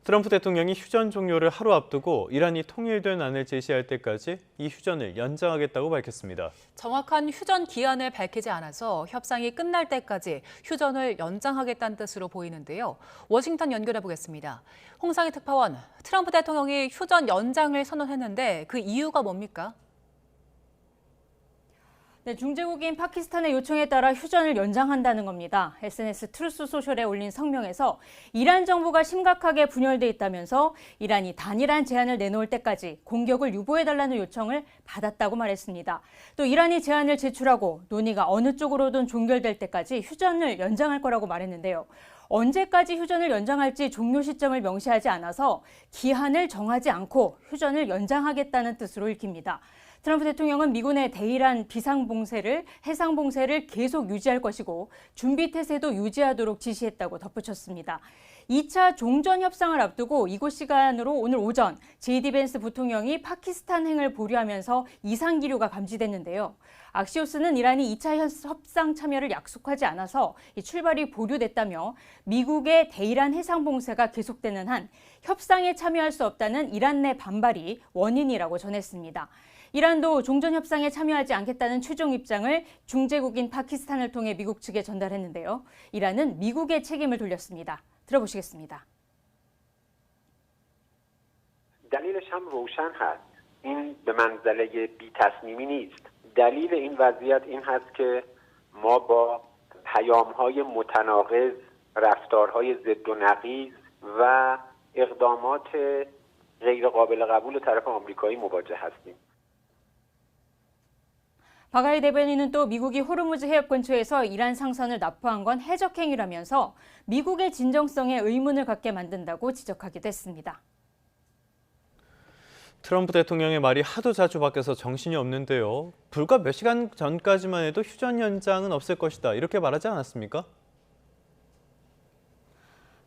트럼프 대통령이 휴전 종료를 하루 앞두고 이란이 통일된 안을 제시할 때까지 이 휴전을 연장하겠다고 밝혔습니다. 정확한 휴전 기한을 밝히지 않아서 협상이 끝날 때까지 휴전을 연장하겠다는 뜻으로 보이는데요. 워싱턴 연결해 보겠습니다. 홍상희 특파원, 트럼프 대통령이 휴전 연장을 선언했는데 그 이유가 뭡니까? 네, 중재국인 파키스탄의 요청에 따라 휴전을 연장한다는 겁니다. SNS 트루스 소셜에 올린 성명에서 이란 정부가 심각하게 분열돼 있다면서 이란이 단일한 제안을 내놓을 때까지 공격을 유보해달라는 요청을 받았다고 말했습니다. 또 이란이 제안을 제출하고 논의가 어느 쪽으로든 종결될 때까지 휴전을 연장할 거라고 말했는데요. 언제까지 휴전을 연장할지 종료 시점을 명시하지 않아서 기한을 정하지 않고 휴전을 연장하겠다는 뜻으로 읽힙니다. 트럼프 대통령은 미군의 대이란 해상봉쇄를 계속 유지할 것이고 준비태세도 유지하도록 지시했다고 덧붙였습니다. 2차 종전 협상을 앞두고 이곳 시간으로 오늘 오전 JD 벤스 부통령이 파키스탄행을 보류하면서 이상 기류가 감지됐는데요. 악시오스는 이란이 2차 협상 참여를 약속하지 않아서 이 출발이 보류됐다며 미국의 대이란 해상봉쇄가 계속되는 한 협상에 참여할 수 없다는 이란 내 반발이 원인이라고 전했습니다. 이란도 종전 협상에 참여하지 않겠다는 최종 입장을 중재국인 파키스탄을 통해 미국 측에 전달했는데요. 이란은 미국의 책임을 돌렸습니다. 들어보시겠습니다. دلیلش هم روشن هست. این به منزله بی‌تصمیمی نیست. دلیل این وضعیت این هست که ما با پیام‌های متناقض، رفتارهای ضد و نقیض و اقدامات غیر قابل قبول طرف آمریکایی مواجه هستیم. 바가이 대변인은 또 미국이 호르무즈 해협 근처에서 이란 상선을 납포한 건 해적 행위라면서 미국의 진정성에 의문을 갖게 만든다고 지적하기도 했습니다. 트럼프 대통령의 말이 하도 자주 바뀌어서 정신이 없는데요. 불과 몇 시간 전까지만 해도 휴전 연장은 없을 것이다. 이렇게 말하지 않았습니까?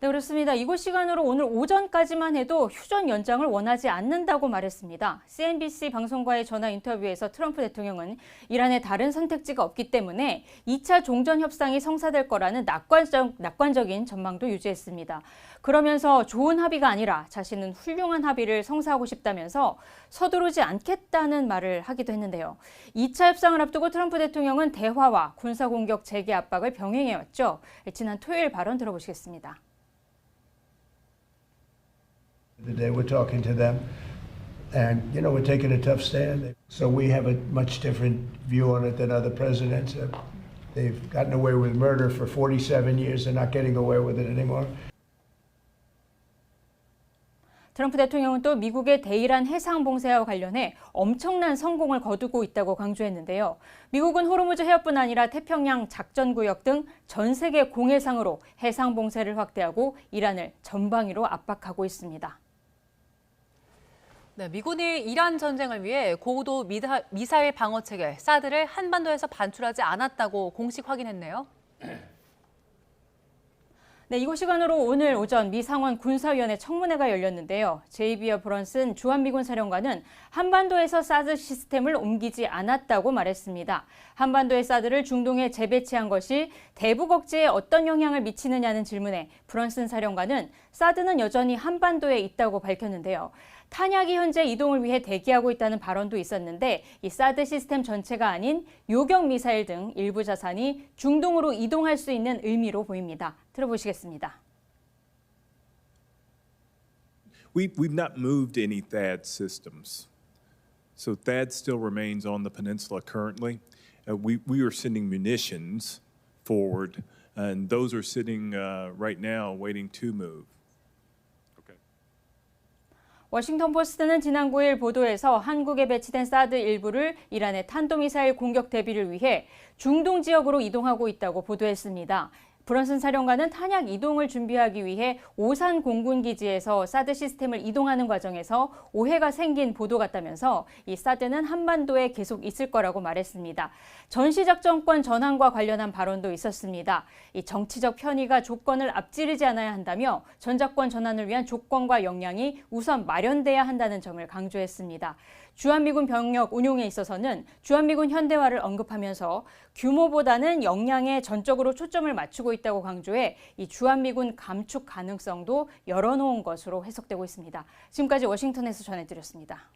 네, 그렇습니다. 이곳 시간으로 오늘 오전까지만 해도 휴전 연장을 원하지 않는다고 말했습니다. CNBC 방송과의 전화 인터뷰에서 트럼프 대통령은 이란에 다른 선택지가 없기 때문에 2차 종전 협상이 성사될 거라는 낙관적인 전망도 유지했습니다. 그러면서 좋은 합의가 아니라 자신은 훌륭한 합의를 성사하고 싶다면서 서두르지 않겠다는 말을 하기도 했는데요. 2차 협상을 앞두고 트럼프 대통령은 대화와 군사공격 재개 압박을 병행해왔죠. 지난 토요일 발언 들어보시겠습니다. Today we're talking to them and, we're taking a tough stand. So we have a much different view on it than other presidents. They've gotten away with murder for 47 years. They're not getting away with it anymore. 트럼프 대통령은 또 미국의 대이란 해상 봉쇄와 관련해 엄청난 성공을 거두고 있다고 강조했는데요. 미국은 호르무즈 해협뿐 아니라 태평양 작전구역 등 전 세계 공해상으로 해상 봉쇄를 확대하고 이란을 전방위로 압박하고 있습니다. 네, 미군이 이란 전쟁을 위해 고도 미사일 방어 체계 사드를 한반도에서 반출하지 않았다고 공식 확인했네요. 네, 이곳 시간으로 오늘 오전 미 상원 군사위원회 청문회가 열렸는데요. 제이비어 브런슨 주한미군 사령관은 한반도에서 사드 시스템을 옮기지 않았다고 말했습니다. 한반도의 사드를 중동에 재배치한 것이 대북 억제에 어떤 영향을 미치느냐는 질문에 브런슨 사령관은 사드는 여전히 한반도에 있다고 밝혔는데요. 탄약이 현재 이동을 위해 대기하고 있다는 발언도 있었는데 이 사드 시스템 전체가 아닌 요격 미사일 등 일부 자산이 중동으로 이동할 수 있는 의미로 보입니다. 들어보시겠습니다. We've not moved any THAAD systems. So THAAD still remains on the peninsula currently. We are sending munitions forward, and those are sitting right now waiting to move. 워싱턴 포스트는 지난 9일 보도에서 한국에 배치된 사드 일부를 이란의 탄도미사일 공격 대비를 위해 중동 지역으로 이동하고 있다고 보도했습니다. 브런슨 사령관은 탄약 이동을 준비하기 위해 오산 공군기지에서 사드 시스템을 이동하는 과정에서 오해가 생긴 보도 같다면서 이 사드는 한반도에 계속 있을 거라고 말했습니다. 전시작전권 전환과 관련한 발언도 있었습니다. 이 정치적 편의가 조건을 앞지르지 않아야 한다며 전작권 전환을 위한 조건과 역량이 우선 마련돼야 한다는 점을 강조했습니다. 주한미군 병력 운용에 있어서는 주한미군 현대화를 언급하면서 규모보다는 역량에 전적으로 초점을 맞추고 있다고 강조해 이 주한미군 감축 가능성도 열어놓은 것으로 해석되고 있습니다. 지금까지 워싱턴에서 전해드렸습니다.